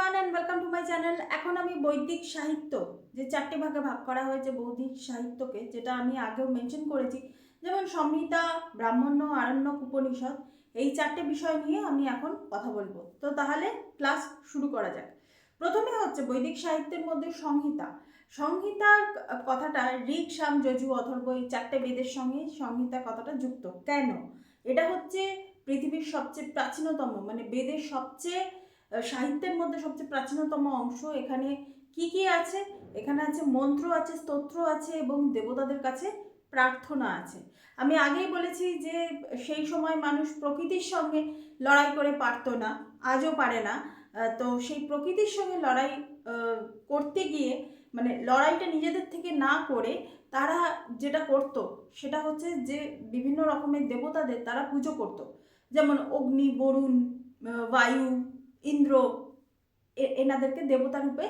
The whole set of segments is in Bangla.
Everyone and welcome to my channel. এখন আমি বৈদিক সাহিত্য যে চারটে ভাগে ভাগ করা হয়েছে বৈদিক সাহিত্যকে, যেটা আমি আগেও মেনশন করেছি, যেমন সংহিতা, ব্রাহ্মণ্য, আরণ্যক, উপনিষদ, এই চারটে বিষয় নিয়ে আমি এখন কথা বলবো। তো তাহলে ক্লাস শুরু করা যাক। প্রথমে হচ্ছে বৈদিক সাহিত্যের মধ্যে সংহিতা। সংহিতার কথাটা ঋক, সাম, যজু, অথর্ব এই চারটে বেদের সঙ্গে সংহিতা কথাটা যুক্ত। কেন? এটা হচ্ছে পৃথিবীর সবচেয়ে প্রাচীনতম, মানে বেদের সবচেয়ে সাহিত্যের মধ্যে সবচেয়ে প্রাচীনতম অংশ। এখানে কি কি আছে? এখানে আছে মন্ত্র, আছে স্তোত্র, আছে এবং দেবতাদের কাছে প্রার্থনা আছে। আমি আগেই বলেছি যে সেই সময় মানুষ প্রকৃতির সঙ্গে লড়াই করে পারতো না, আজও পারে না। তো সেই প্রকৃতির সঙ্গে লড়াই করতে গিয়ে, মানে লড়াইটা নিজেদের থেকে না করে তারা যেটা করত সেটা হচ্ছে যে বিভিন্ন রকমের দেবতাদের তারা পুজো করত। যেমন অগ্নি, বরুণ, বায়ু, ইন্দ্র, এনাদেরকে দেবতা রূপে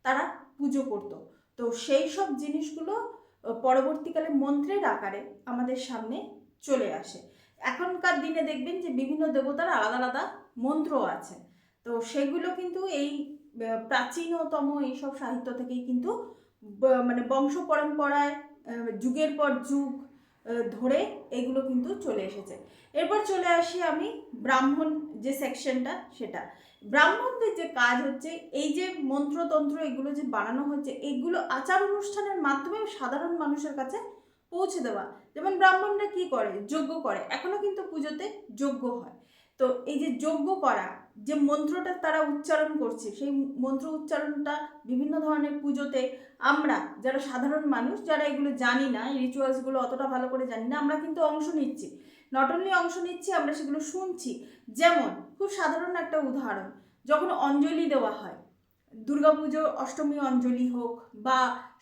তারা পুজো করত। তো সেই সব জিনিসগুলো পরবর্তীকালে মন্ত্রের আকারে আমাদের সামনে চলে আসে। এখনকার দিনে দেখবেন যে বিভিন্ন দেবতার আলাদা আলাদা মন্ত্র আছে। তো সেগুলো কিন্তু এই প্রাচীনতম এইসব সাহিত্য থেকেই কিন্তু মানে বংশ পরম্পরায় যুগের পর যুগ ধরে এগুলো কিন্তু চলে এসেছে। এরপর চলে আসি আমি ব্রাহ্মণ যে সেকশনটা, সেটা ব্রাহ্মণদের যে কাজ হচ্ছে এই যে মন্ত্রতন্ত্র এগুলো যে বানানো হচ্ছে, এগুলো আচার অনুষ্ঠানের মাধ্যমে সাধারণ মানুষের কাছে পৌঁছে দেওয়া। যেমন ব্রাহ্মণরা কি করে? যজ্ঞ করে, এখনো কিন্তু পুজোতে যজ্ঞ হয়। তো এই যে যজ্ঞ করা, যে মন্ত্রটা তারা উচ্চারণ করছে, সেই মন্ত্র উচ্চারণটা বিভিন্ন ধরনের পুজোতে আমরা যারা সাধারণ মানুষ, যারা এগুলো জানি না, এই রিচুয়ালসগুলো অতটা ভালো করে জানি না, আমরা কিন্তু অংশ নিচ্ছি। নট অনলি অংশ নিচ্ছি, আমরা সেগুলো শুনছি। যেমন খুব সাধারণ একটা উদাহরণ, যখন অঞ্জলি দেওয়া হয়, দুর্গাপুজো অষ্টমী অঞ্জলি হোক বা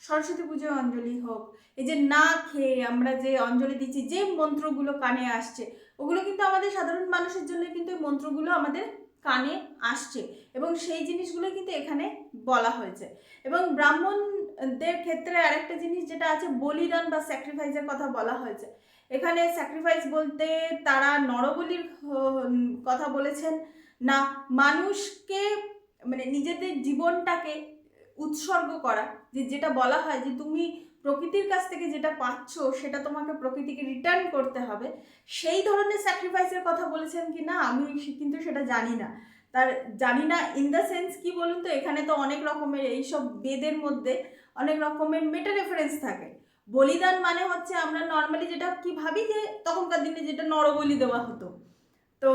সরস্বতী পুজোয় অঞ্জলি হোক, এই যে না খেয়ে আমরা যে অঞ্জলি দিচ্ছি, যে মন্ত্রগুলো কানে আসছে, ওগুলো কিন্তু আমাদের সাধারণ মানুষের জন্য কিন্তু এই মন্ত্রগুলো আমাদের কানে আসছে, এবং সেই জিনিসগুলো কিন্তু এখানে বলা হয়েছে। এবং ব্রাহ্মণদের ক্ষেত্রে আরেকটা জিনিস যেটা আছে, বলিদান বা স্যাক্রিফাইসের কথা বলা হয়েছে। এখানে স্যাক্রিফাইস বলতে তারা নরবলির কথা বলেছেন না, মানুষকে মানে নিজেদের জীবনটাকে উৎসর্গ করা, যেটা বলা হয় যে তুমি প্রকৃতির কাছ থেকে যেটা পাচ্ছ সেটা তোমাকে প্রকৃতিকে রিটার্ন করতে হবে, সেই ধরনের স্যাক্রিফাইসের কথা বলেছেন কি না আমি কিন্তু সেটা জানি না। তার জানি না ইন দ্য সেন্স কি বলুন তো, এখানে তো অনেক রকমের এইসব বেদের মধ্যে অনেক রকমের মেটা রেফারেন্স থাকে। বলিদান মানে হচ্ছে আমরা নর্মালি যেটা কি ভাবি যে তখনকার দিনে যেটা নরবলি দেওয়া হতো। তো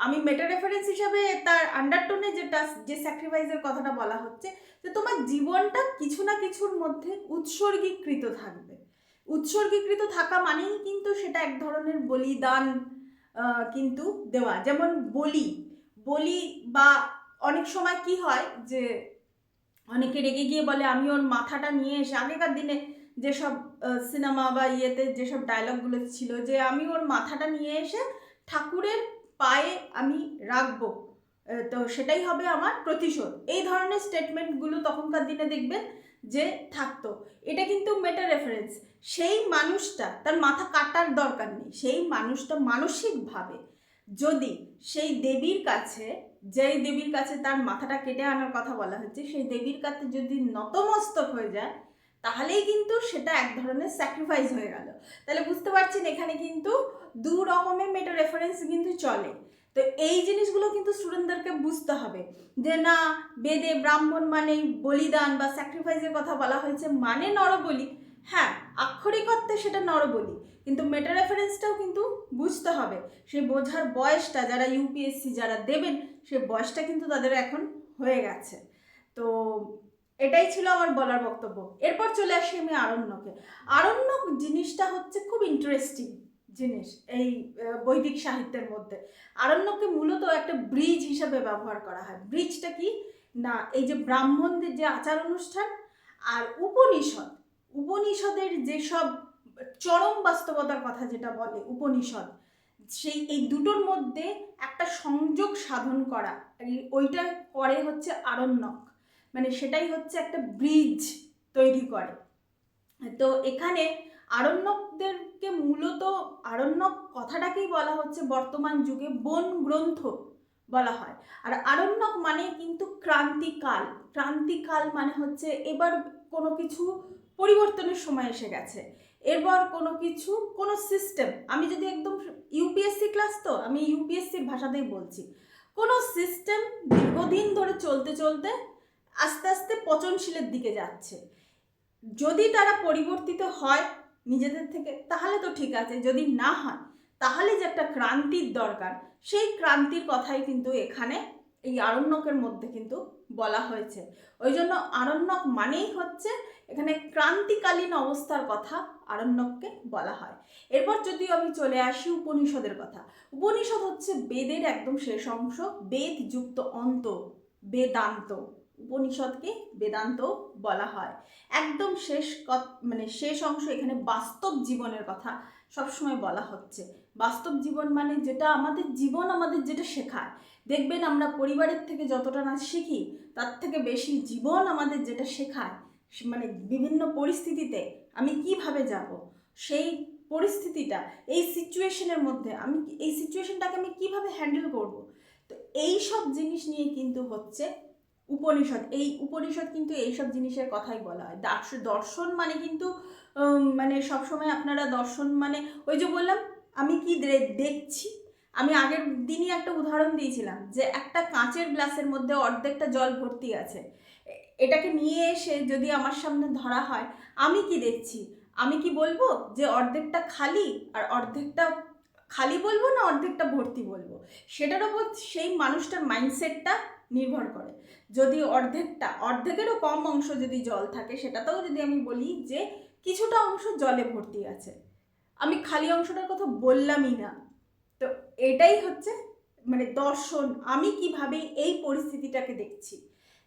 আমি মেটা রেফারেন্স হিসাবে তার আন্ডারটোনে যেটা যে স্যাক্রিফাইসের কথাটা বলা হচ্ছে, যে তোমার জীবনটা কিছু না কিছুর মধ্যে উৎসর্গীকৃত থাকবে। উৎসর্গীকৃত থাকা মানেই কিন্তু সেটা এক ধরনের বলিদান কিন্তু দেওয়া। যেমন বলি বলি বা অনেক সময় কি হয় যে অনেকে রেগে গিয়ে বলে আমি ওর মাথাটা নিয়ে এসে, আগেকার দিনে যেসব সিনেমা বা ইয়েতে যেসব ডায়লগগুলো ছিল, যে আমি ওর মাথাটা নিয়ে এসে ঠাকুরের পায়ে আমি রাখবো, তো সেটাই হবে আমার প্রতিশোধ। এই ধরনের স্টেটমেন্টগুলো তখনকার দিনে দেখবেন যে থাকতো। এটা কিন্তু মেটা রেফারেন্স। সেই মানুষটা, তার মাথা কাটার দরকার নেই, সেই মানুষটা মানসিকভাবে যদি সেই দেবীর কাছে, যেই দেবীর কাছে তার মাথাটা কেটে আনার কথা বলা হচ্ছে, সেই দেবীর কাছে যদি নতমস্তক হয়ে যায়, তাহলেই কিন্তু সেটা এক ধরনের স্যাক্রিফাইস হয়ে গেল। তাহলে বুঝতে পারছেন এখানে কিন্তু দু রকমের মেটা রেফারেন্স কিন্তু চলে। তো এই জিনিসগুলো কিন্তু স্টুডেন্টদেরকে বুঝতে হবে যে না, বেদে ব্রাহ্মণ মানে বলিদান বা স্যাক্রিফাইসের কথা বলা হয়েছে মানে নরবলি। হ্যাঁ, আক্ষরিক অর্থে সেটা নরবলি, কিন্তু মেটা রেফারেন্সটাও কিন্তু বুঝতে হবে। সেই বোঝার বয়সটা যারা ইউপিএসসি যারা দেবেন, সেই বয়সটা কিন্তু তাদের এখন হয়ে গেছে। তো এটাই ছিল আমার বলার বক্তব্য। এরপর চলে আসি আমি আরণ্যকে। আরণ্যক জিনিসটা হচ্ছে খুব ইন্টারেস্টিং জিনিস এই বৈদিক সাহিত্যের মধ্যে। আরণ্যকে মূলত একটা ব্রিজ হিসাবে ব্যবহার করা হয়। ব্রিজটা কি না, এই যে ব্রাহ্মণদের যে আচার অনুষ্ঠান আর উপনিষদ, উপনিষদের যেসব চরম বাস্তবতার কথা যেটা বলে উপনিষদ, সেই এই দুটোর মধ্যে একটা সংযোগ সাধন করা, ওইটা করে হচ্ছে আরণ্যক। মানে সেটাই হচ্ছে একটা ব্রিজ তৈরি করে। তো এখানে আরণ্যকদেরকে মূলত আরণ্যক কথাটাকেই বলা হচ্ছে বর্তমান যুগে বন গ্রন্থ বলা হয়। আর আরণ্যক মানে কিন্তু ক্রান্তিকাল। ক্রান্তিকাল মানে হচ্ছে এবার কোনো কিছু পরিবর্তনের সময় এসে গেছে, এবার কোনো কিছু, কোনো সিস্টেম, আমি যদি একদম ইউপিএসসি ক্লাস, তো আমি ইউপিএসসির ভাষাতেই বলছি, কোনো সিস্টেম দীর্ঘদিন ধরে চলতে চলতে আস্তে আস্তে পচনশীলের দিকে যাচ্ছে। যদি তারা পরিবর্তিত হয় নিজেদের থেকে তাহলে তো ঠিক আছে, যদি না হয় তাহলে যে একটা ক্রান্তির দরকার, সেই ক্রান্তির কথাই কিন্তু এখানে এই আরণ্যকের মধ্যে কিন্তু বলা হয়েছে। ওই জন্য আরণ্যক মানেই হচ্ছে এখানে ক্রান্তিকালীন অবস্থার কথা আরণ্যককে বলা হয়। এরপর যদি আমি চলে আসি উপনিষদের কথা, উপনিষদ হচ্ছে বেদের একদম শেষ অংশ, বেদ যুক্ত অন্ত, বেদান্ত। উপনিষদকে বেদান্ত বলা হয়। একদম মানে শেষ অংশ, এখানে বাস্তব জীবনের কথা সবসময় বলা হচ্ছে। বাস্তব জীবন মানে যেটা আমাদের জীবন আমাদের যেটা শেখায়, দেখবেন আমরা পরিবারের থেকে যতটা না শিখি তার থেকে বেশি জীবন আমাদের যেটা শেখায়, মানে বিভিন্ন পরিস্থিতিতে আমি কিভাবে যাব, সেই পরিস্থিতিটা, এই সিচুয়েশনের মধ্যে আমি এই সিচুয়েশনটাকে আমি কিভাবে হ্যান্ডেল করব, তো এই সব জিনিস নিয়ে কিন্তু হচ্ছে উপনিষদ। এই উপনিষদ কিন্তু এইসব জিনিসের কথাই বলা হয়। দর্শন মানে কিন্তু মানে সবসময় আপনারা দর্শন মানে ওই যে বললাম আমি কি দেখছি, আমি আগের দিনই একটা উদাহরণ দিয়েছিলাম যে একটা কাঁচের গ্লাসের মধ্যে অর্ধেকটা জল ভর্তি আছে, এটাকে নিয়ে এসে যদি আমার সামনে ধরা হয়, আমি কি দেখছি? আমি কি বলবো যে অর্ধেকটা খালি, আর অর্ধেকটা খালি বলবো না অর্ধেকটা ভর্তি বলবো? সেটার ওপর সেই মানুষটার মাইন্ডসেটটা নির্ভর করে। যদি অর্ধেকেরও কম অংশ যদি জল থাকে, সেটাতেও যদি আমি বলি যে কিছুটা অংশ জলে ভর্তি আছে, আমি খালি অংশটার কথা বললামই না। তো এটাই হচ্ছে মানে দর্শন, আমি কিভাবে এই পরিস্থিতিটাকে দেখছি।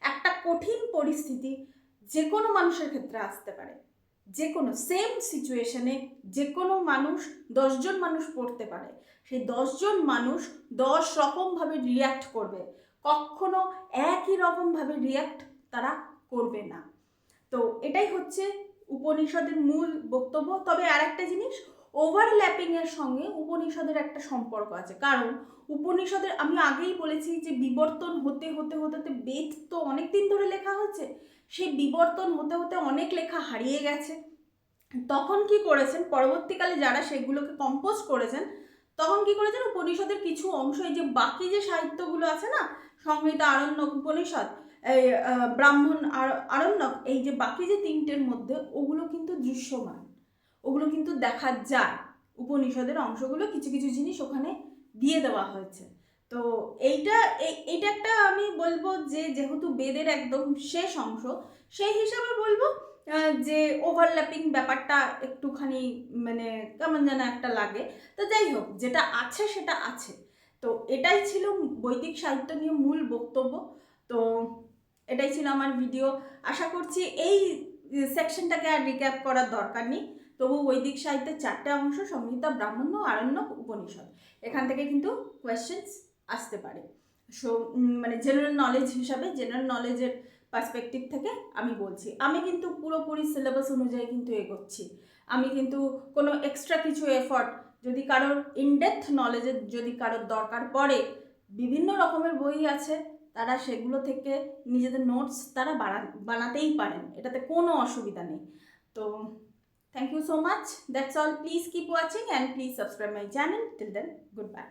একটা কঠিন পরিস্থিতি যে কোনো মানুষের ক্ষেত্রে আসতে পারে, যে কোনো সেম সিচুয়েশনে যে কোনো মানুষ, 10জন মানুষ পড়তে পারে, সেই 10জন মানুষ 10 রকমভাবে রিয়্যাক্ট করবে, কখনো একই রকমভাবে রিয়্যাক্ট তারা করবে না। তো এটাই হচ্ছে উপনিষদের মূল বক্তব্য। তবে আর একটা জিনিস, ওভারল্যাপিংয়ের সঙ্গে উপনিষদের একটা সম্পর্ক আছে, কারণ উপনিষদের আমি আগেই বলেছি যে বিবর্তন হতে হতে হতে বেদ তো অনেক দিন ধরে লেখা হচ্ছে, সেই বিবর্তন হতে হতে অনেক লেখা হারিয়ে গেছে। তখন কি করেছেন পরবর্তীকালে যারা সেগুলোকে কম্পোজ করেছেন, তখন কি করেছেন উপনিষদের কিছু অংশ, এই যে বাকি যে সাহিত্যগুলো আছে না, সংহিতা, আরণ্যক, উপনিষদ, এই ব্রাহ্মণ আর আরণ্যক, এই যে বাকি যে তিনটের মধ্যে, ওগুলো কিন্তু দৃশ্যমান, ওগুলো কিন্তু দেখা যায়। উপনিষদের অংশগুলো কিছু কিছু জিনিস ওখানে দিয়ে দেওয়া হয়েছে। তো এইটা একটা আমি বলবো যে যেহেতু বেদের একদম শেষ অংশ, সেই হিসাবে বলবো যে ওভারল্যাপিং ব্যাপারটা একটুখানি মানে কেমন যেন একটা লাগে। তো যাই হোক, যেটা আছে সেটা আছে। তো এটাই ছিল বৈদিক সাহিত্য নিয়ে মূল বক্তব্য। তো এটাই ছিল আমার ভিডিও। আশা করছি এই সেকশনটাকে আর রিক্যাপ করার দরকার নেই। তবু বৈদিক সাহিত্যের 4টে অংশ, সংহিতা, ব্রাহ্মণ্য, আরণ্যক, উপনিষদ, এখান থেকে কিন্তু কোয়েশ্চেন্স আসতে পারে। সো মানে জেনারেল নলেজ হিসাবে, জেনারেল নলেজের পার্সপেক্টিভ থেকে আমি বলছি, আমি কিন্তু পুরোপুরি সিলেবাস অনুযায়ী কিন্তু এগোচ্ছি। আমি কিন্তু কোনো এক্সট্রা কিছু এফর্ট, যদি কারোর ইনডেপথ নলেজের যদি কারোর দরকার পড়ে, বিভিন্ন রকমের বই আছে, তারা সেগুলো থেকে নিজেদের নোটস তারা বানাতেই পারেন, এটাতে কোনো অসুবিধা নেই। তো thank you so much. That's all. Please keep watching and please subscribe my channel. Till then, goodbye.